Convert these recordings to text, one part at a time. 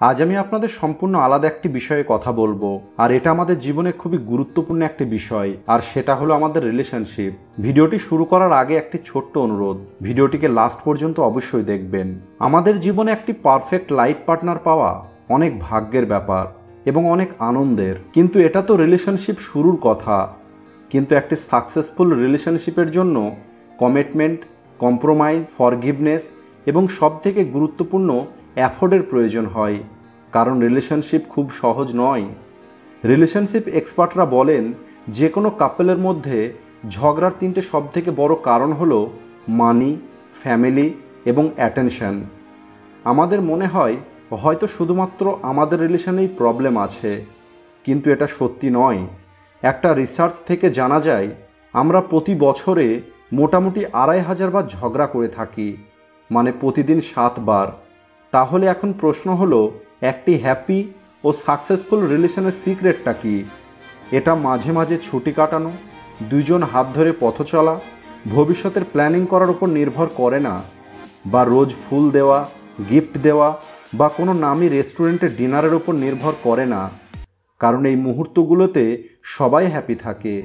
আজ আমি আপনাদের সম্পূর্ণ আলাদা একটি বিষয়ে কথা বলবো, আর এটা আমাদের জীবনে খুবই গুরুত্বপূর্ণ একটি বিষয়, আর সেটা হলো আমাদের রিলেশনশিপ। ভিডিওটি শুরু করার আগে একটি ছোট্ট অনুরোধ, ভিডিওটিকে লাস্ট পর্যন্ত অবশ্যই দেখবেন। আমাদের জীবনে একটি পারফেক্ট লাইফ পার্টনার পাওয়া অনেক ভাগ্যের ব্যাপার এবং অনেক আনন্দের, কিন্তু এটা তো রিলেশনশিপ শুরুর কথা। কিন্তু একটি সাকসেসফুল রিলেশনশিপের জন্য কমিটমেন্ট, কম্প্রোমাইজ, ফরগিভনেস এবং সবথেকে গুরুত্বপূর্ণ এফোর্টের প্রয়োজন হয়, কারণ রিলেশনশিপ খুব সহজ নয়। রিলেশনশিপ এক্সপার্টরা বলেন যে কোনো কাপলের মধ্যে ঝগড়ার তিনটে সবথেকে বড় কারণ হলো মানি, ফ্যামিলি এবং অ্যাটেনশন। আমাদের মনে হয় হয়তো শুধুমাত্র আমাদের রিলেশনেই প্রবলেম আছে, কিন্তু এটা সত্যি নয়। একটা রিসার্চ থেকে জানা যায় আমরা প্রতি বছরে মোটামুটি ২৫০০ বার ঝগড়া করে থাকি, মানে প্রতিদিন ৭ বার। তাহলে এখন প্রশ্ন হলো, একটি হ্যাপি ও সাকসেসফুল রিলেশনের সিক্রেটটা কি? এটা মাঝে মাঝে ছুটি কাটানো, দুজন হাত ধরে পথ চলা, ভবিষ্যতের প্ল্যানিং করার উপর নির্ভর করে না, বা রোজ ফুল দেওয়া, গিফট দেওয়া, বা কোনো নামি রেস্টুরেন্টে ডিনারের উপর নির্ভর করে না, কারণ এই মুহূর্তগুলোতে সবাই হ্যাপি থাকে।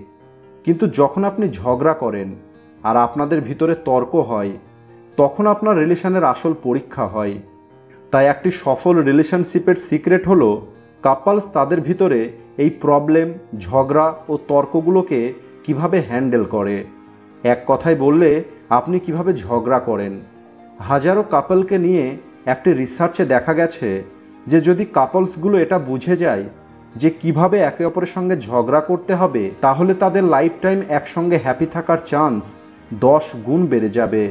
কিন্তু যখন আপনি ঝগড়া করেন আর আপনাদের ভিতরে তর্ক হয়, তখন আপনার রিলেশনের আসল পরীক্ষা হয়। তাই একটি সফল রিলেশনশিপের সিক্রেট হলো কাপলস তাদের ভিতরে এই প্রবলেম, ঝগড়া ও তর্কগুলোকে কিভাবে হ্যান্ডেল করে। এক কথায় বললে, আপনি কিভাবে ঝগড়া করেন। হাজারো কাপলকে নিয়ে একটি রিসার্চে দেখা গেছে যে যদি কাপলসগুলো এটা বুঝে যায় যে কিভাবে একে অপরের সঙ্গে ঝগড়া করতে হবে, তাহলে তাদের লাইফ টাইম একসঙ্গে হ্যাপি থাকার চান্স 10 গুণ বেড়ে যাবে।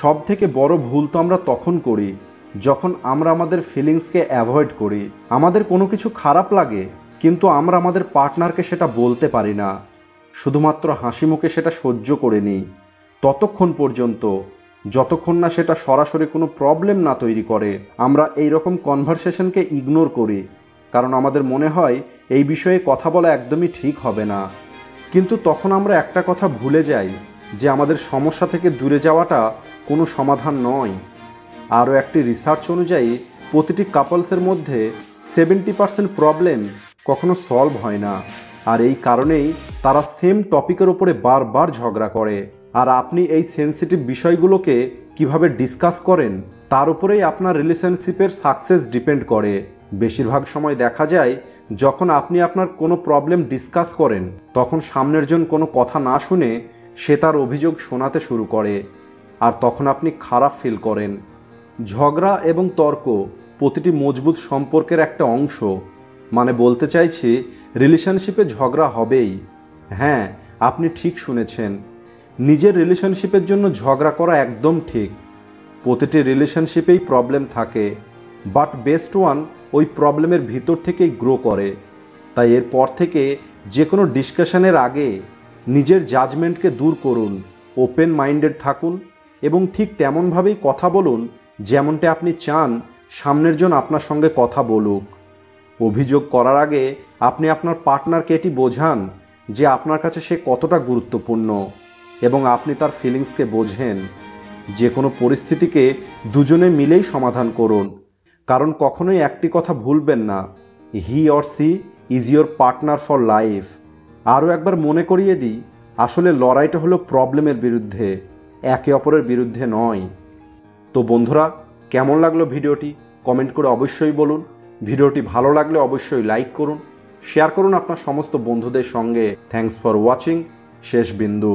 সব থেকে বড় ভুল তো আমরা তখন করি যখন আমরা আমাদের ফিলিংসকে অ্যাভয়েড করি। আমাদের কোনো কিছু খারাপ লাগে, কিন্তু আমরা আমাদের পার্টনারকে সেটা বলতে পারি না, শুধুমাত্র হাসি মুখে সেটা সহ্য করে নিই ততক্ষণ পর্যন্ত যতক্ষণ না সেটা সরাসরি কোনো প্রবলেম না তৈরি করে। আমরা এই রকম কনভারসেশনকে ইগনোর করি, কারণ আমাদের মনে হয় এই বিষয়ে কথা বলা একদমই ঠিক হবে না। কিন্তু তখন আমরা একটা কথা ভুলে যাই যে আমাদের সমস্যা থেকে দূরে যাওয়াটা কোনো সমাধান নয়। আরও একটি রিসার্চ অনুযায়ী প্রতিটি কাপলসের মধ্যে 70% প্রবলেম কখনো সলভ হয় না, আর এই কারণেই তারা সেম টপিকের ওপরে বারবার ঝগড়া করে। আর আপনি এই সেন্সিটিভ বিষয়গুলোকে কিভাবে ডিসকাস করেন তার উপরেই আপনার রিলেশনশিপের সাকসেস ডিপেন্ড করে। বেশিরভাগ সময় দেখা যায় যখন আপনি আপনার কোনো প্রবলেম ডিসকাস করেন, তখন সামনের জন কোনো কথা না শুনে সে তার অভিযোগ শোনাতে শুরু করে, আর তখন আপনি খারাপ ফিল করেন। ঝগড়া এবং তর্ক প্রতিটি মজবুত সম্পর্কের একটা অংশ। মানে বলতে চাইছি, রিলেশনশিপে ঝগড়া হবেই। হ্যাঁ, আপনি ঠিক শুনেছেন, নিজের রিলেশনশিপের জন্য ঝগড়া করা একদম ঠিক। প্রতিটি রিলেশনশিপেই প্রবলেম থাকে, বাট বেস্ট ওয়ান ওই প্রবলেমের ভিতর থেকেই গ্রো করে। তাই এরপর থেকে যে কোনো ডিসকাশনের আগে নিজের জাজমেন্টকে দূর করুন, ওপেন মাইন্ডেড থাকুন এবং ঠিক তেমনভাবেই কথা বলুন যেমনটা আপনি চান সামনের জন আপনার সঙ্গে কথা বলুক। অভিযোগ করার আগে আপনি আপনার পার্টনারকে এটি বোঝান যে আপনার কাছে সে কতটা গুরুত্বপূর্ণ এবং আপনি তার ফিলিংসকে বোঝেন। যে কোনো পরিস্থিতিকে দুজনে মিলেই সমাধান করুন, কারণ কখনোই একটি কথা ভুলবেন না, he or she is your partner for life. আরও একবার মনে করিয়ে দিই, আসলে লড়াইটা হলো প্রবলেমের বিরুদ্ধে, একে অপরের বিরুদ্ধে নয়। তো বন্ধুরা, কেমন লাগলো ভিডিওটি কমেন্ট করে অবশ্যই বলুন। ভিডিওটি ভালো লাগলে অবশ্যই লাইক করুন, শেয়ার করুন আপনার সমস্ত বন্ধুদের সঙ্গে। Thanks for watching. শেষ বিন্দু।